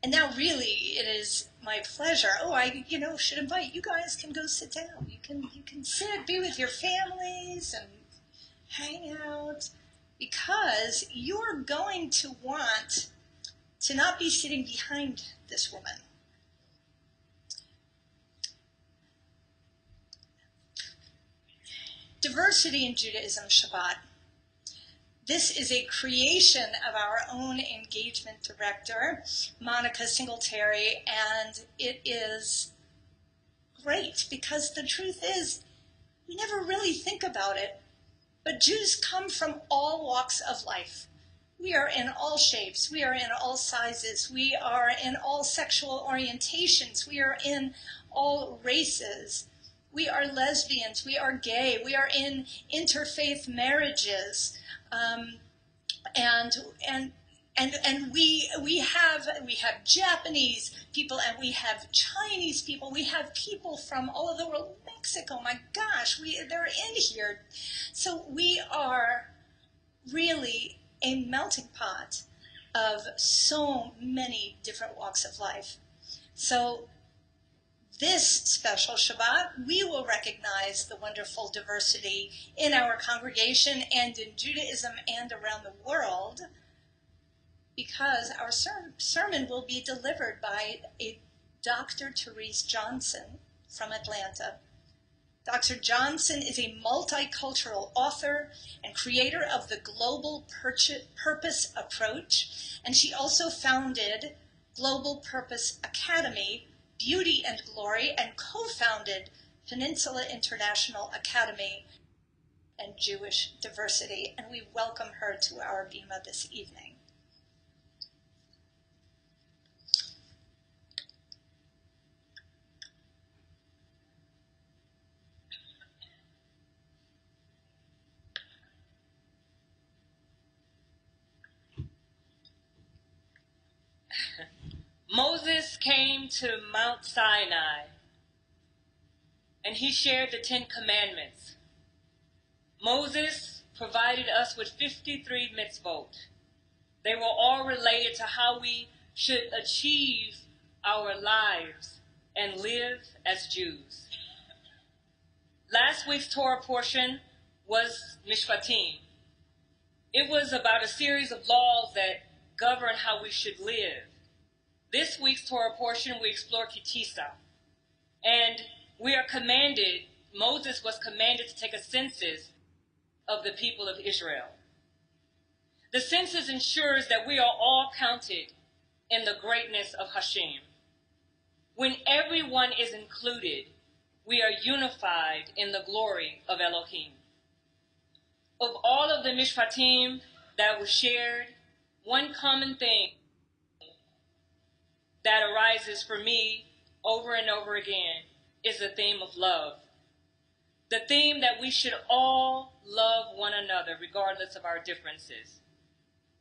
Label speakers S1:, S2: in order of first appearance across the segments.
S1: And now really it is my pleasure. Oh, I should invite you guys. Can go sit down. You can sit, be with your families and hang out, because you're going to want to not be sitting behind this woman. Diversity in Judaism, Shabbat. This is a creation of our own engagement director, Monica Singletary, and it is great because the truth is we never really think about it, but Jews come from all walks of life. We are in all shapes, we are in all sizes, we are in all sexual orientations, we are in all races. We are lesbians, we are gay, we are in interfaith marriages. And we have Japanese people, and we have Chinese people, we have people from all over the world. Mexico, my gosh, they're in here. So we are really a melting pot of so many different walks of life. So this special Shabbat, we will recognize the wonderful diversity in our congregation and in Judaism and around the world, because our sermon will be delivered by a Dr. Tarece Johnson from Atlanta. Dr. Johnson is a multicultural author and creator of the Global Purpose Approach, and she also founded Global Purpose Academy, Beauty and Glory, and co-founded Peninsula International Academy and Jewish Diversity, and we welcome her to our bima this evening.
S2: Moses came to Mount Sinai, and he shared the 10 Commandments. Moses provided us with 53 mitzvot. They were all related to how we should achieve our lives and live as Jews. Last week's Torah portion was Mishpatim. It was about a series of laws that govern how we should live. This week's Torah portion, we explore KiTisa. And we are commanded, Moses was commanded to take a census of the people of Israel. The census ensures that we are all counted in the greatness of Hashem. When everyone is included, we are unified in the glory of Elohim. Of all of the Mishpatim that were shared, one common thing that arises for me over and over again is the theme of love. The theme that we should all love one another regardless of our differences.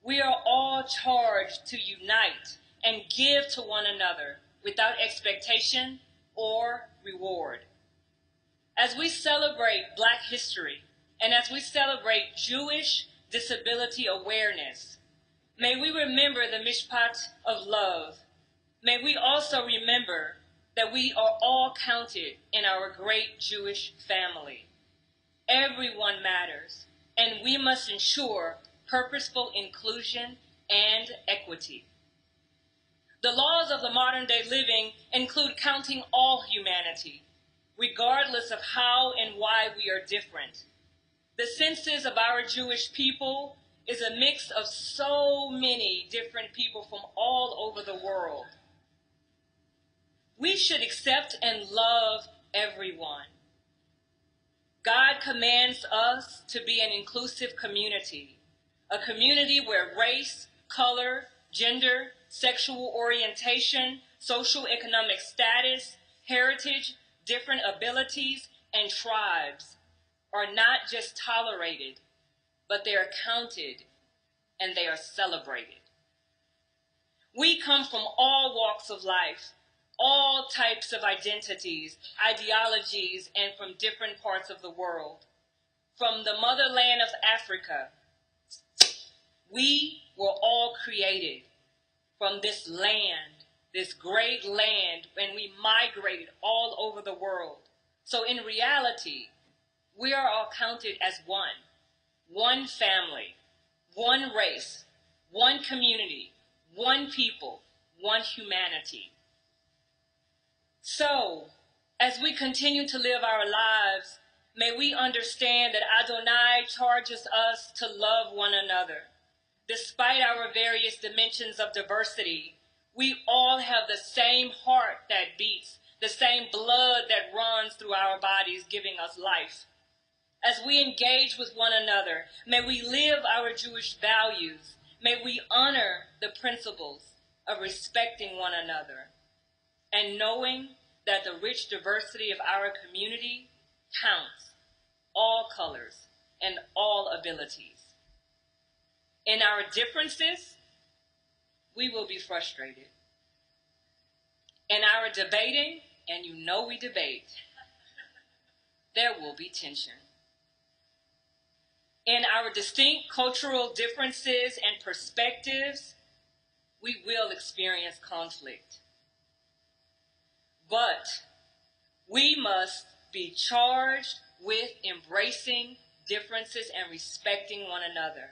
S2: We are all charged to unite and give to one another without expectation or reward. As we celebrate Black history and as we celebrate Jewish disability awareness, may we remember the mishpat of love. May we also remember that we are all counted in our great Jewish family. Everyone matters, and we must ensure purposeful inclusion and equity. The laws of the modern day living include counting all humanity, regardless of how and why we are different. The census of our Jewish people is a mix of so many different people from all over the world. We should accept and love everyone. God commands us to be an inclusive community, a community where race, color, gender, sexual orientation, social economic status, heritage, different abilities, and tribes are not just tolerated, but they are counted and they are celebrated. We come from all walks of life, all types of identities, ideologies, and from different parts of the world. From the motherland of Africa, we were all created from this land this great land, and we migrated all over the world. So in reality, we are all counted as one family, one race, one community, one people, one humanity. So, as we continue to live our lives, may we understand that Adonai charges us to love one another. Despite our various dimensions of diversity, we all have the same heart that beats, the same blood that runs through our bodies, giving us life. As we engage with one another, may we live our Jewish values. May we honor the principles of respecting one another and knowing that the rich diversity of our community counts all colors and all abilities. In our differences, we will be frustrated. In our debating, and you know we debate, there will be tension. In our distinct cultural differences and perspectives, we will experience conflict. But we must be charged with embracing differences and respecting one another.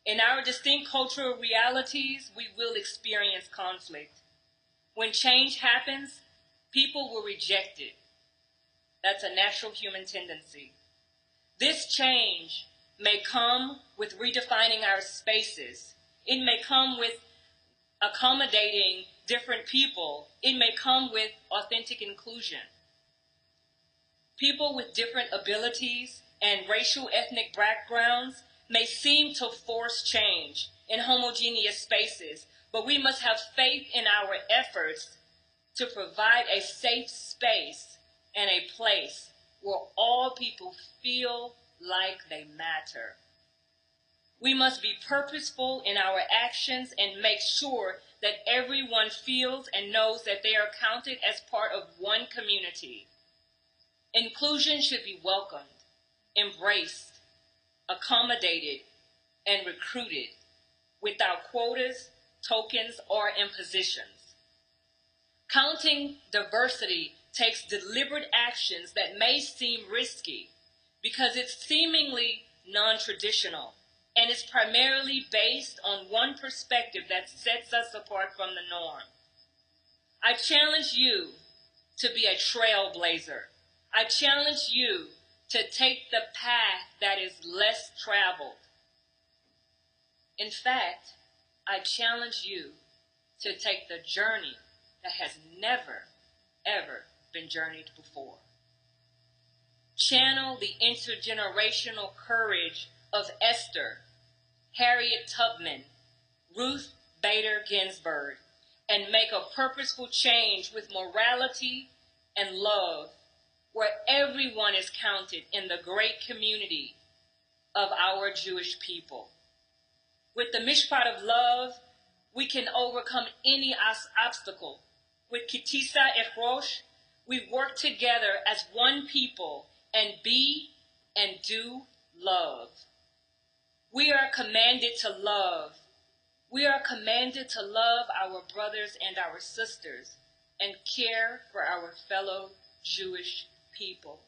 S2: In our distinct cultural realities, we will experience conflict. When change happens, people will reject it. That's a natural human tendency. This change may come with redefining our spaces. It may come with accommodating different people. It may come with authentic inclusion. People with different abilities and racial ethnic backgrounds may seem to force change in homogeneous spaces, but we must have faith in our efforts to provide a safe space and a place where all people feel like they matter. We must be purposeful in our actions and make sure that everyone feels and knows that they are counted as part of one community. Inclusion should be welcomed, embraced, accommodated, and recruited without quotas, tokens, or impositions. Counting diversity takes deliberate actions that may seem risky because it's seemingly non-traditional and is primarily based on one perspective that sets us apart from the norm. I challenge you to be a trailblazer. I challenge you to take the path that is less traveled. In fact, I challenge you to take the journey that has never, ever been journeyed before. Channel the intergenerational courage of Esther, Harriet Tubman, Ruth Bader Ginsburg, and make a purposeful change with morality and love, where everyone is counted in the great community of our Jewish people. With the Mishpat of love, we can overcome any obstacle. With KiTisa Echrosh, we work together as one people and be and do love. We are commanded to love. We are commanded to love our brothers and our sisters and care for our fellow Jewish people,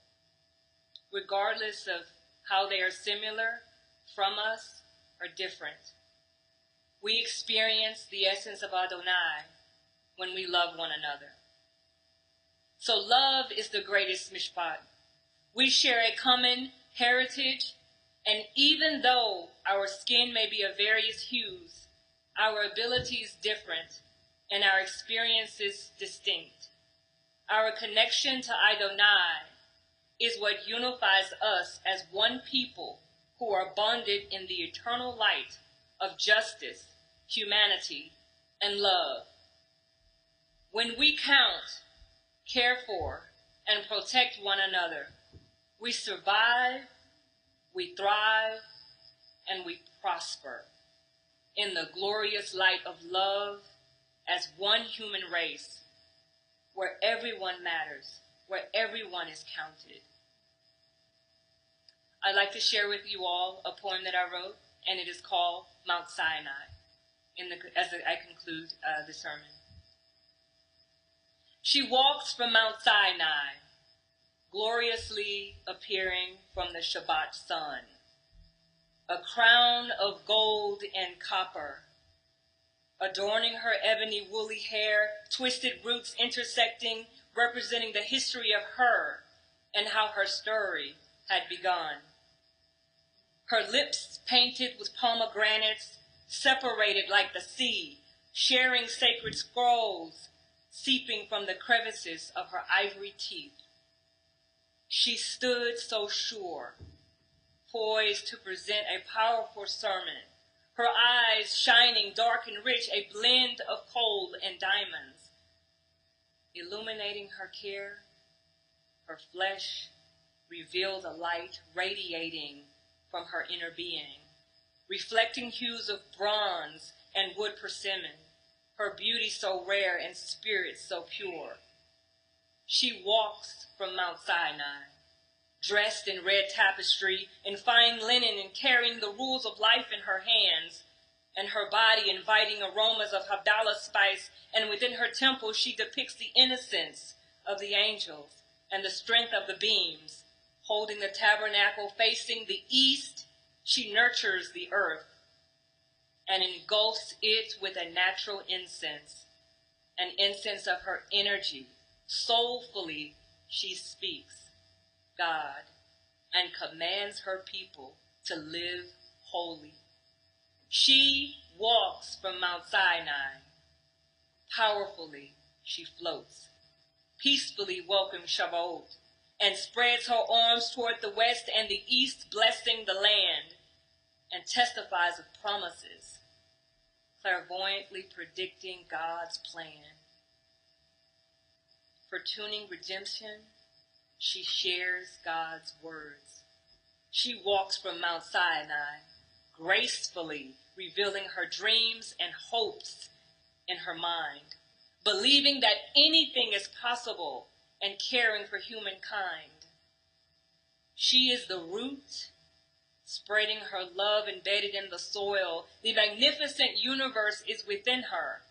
S2: regardless of how they are similar from us or different. We experience the essence of Adonai when we love one another. So love is the greatest mishpat. We share a common heritage, and even though our skin may be of various hues, our abilities different, and our experiences distinct. Our connection to Adonai is what unifies us as one people who are bonded in the eternal light of justice, humanity, and love. When we count, care for, and protect one another, we survive, we thrive, and we prosper in the glorious light of love as one human race, where everyone matters, where everyone is counted. I'd like to share with you all a poem that I wrote, and it is called Mount Sinai, as I conclude the sermon. She walks from Mount Sinai, gloriously appearing from the Shabbat sun. A crown of gold and copper, adorning her ebony woolly hair, twisted roots intersecting, representing the history of her and how her story had begun. Her lips painted with pomegranates, separated like the sea, sharing sacred scrolls, seeping from the crevices of her ivory teeth. She stood so sure, poised to present a powerful sermon, her eyes shining dark and rich, a blend of gold and diamonds, illuminating her care. Her flesh revealed a light radiating from her inner being, reflecting hues of bronze and wood persimmon, her beauty so rare and spirit so pure. She walks from Mount Sinai, dressed in red tapestry and fine linen and carrying the rules of life in her hands, and her body inviting aromas of Havdalah spice, and within her temple she depicts the innocence of the angels and the strength of the beams. Holding the tabernacle facing the east, she nurtures the earth and engulfs it with a natural incense, an incense of her energy. Soulfully she speaks God and commands her people to live holy. She walks from Mount Sinai. Powerfully she floats, peacefully welcomes Shabbat, and spreads her arms toward the west and the east, blessing the land, and testifies of promises, clairvoyantly predicting God's plan. For tuning redemption, she shares God's words. She walks from Mount Sinai, gracefully revealing her dreams and hopes in her mind, believing that anything is possible and caring for humankind. She is the root, spreading her love embedded in the soil. The magnificent universe is within her,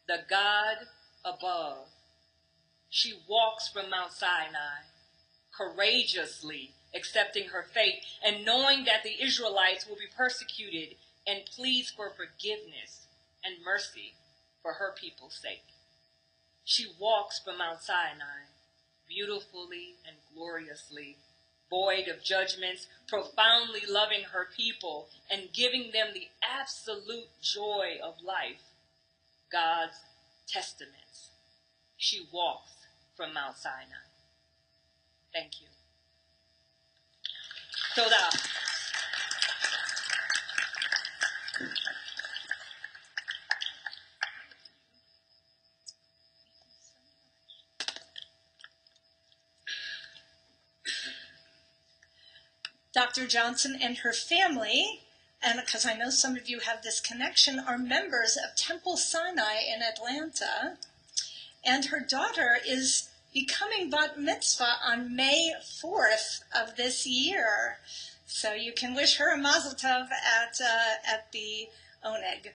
S2: the God above. She walks from Mount Sinai, courageously accepting her fate and knowing that the Israelites will be persecuted, and pleads for forgiveness and mercy for her people's sake. She walks from Mount Sinai, beautifully and gloriously, void of judgments, profoundly loving her people and giving them the absolute joy of life, God's testaments. She walks from Mount Sinai. Thank you. Todah.
S1: Dr. Johnson and her family, and because I know some of you have this connection, are members of Temple Sinai in Atlanta. And her daughter is becoming bat mitzvah on May 4th of this year. So you can wish her a mazel tov at the Oneg.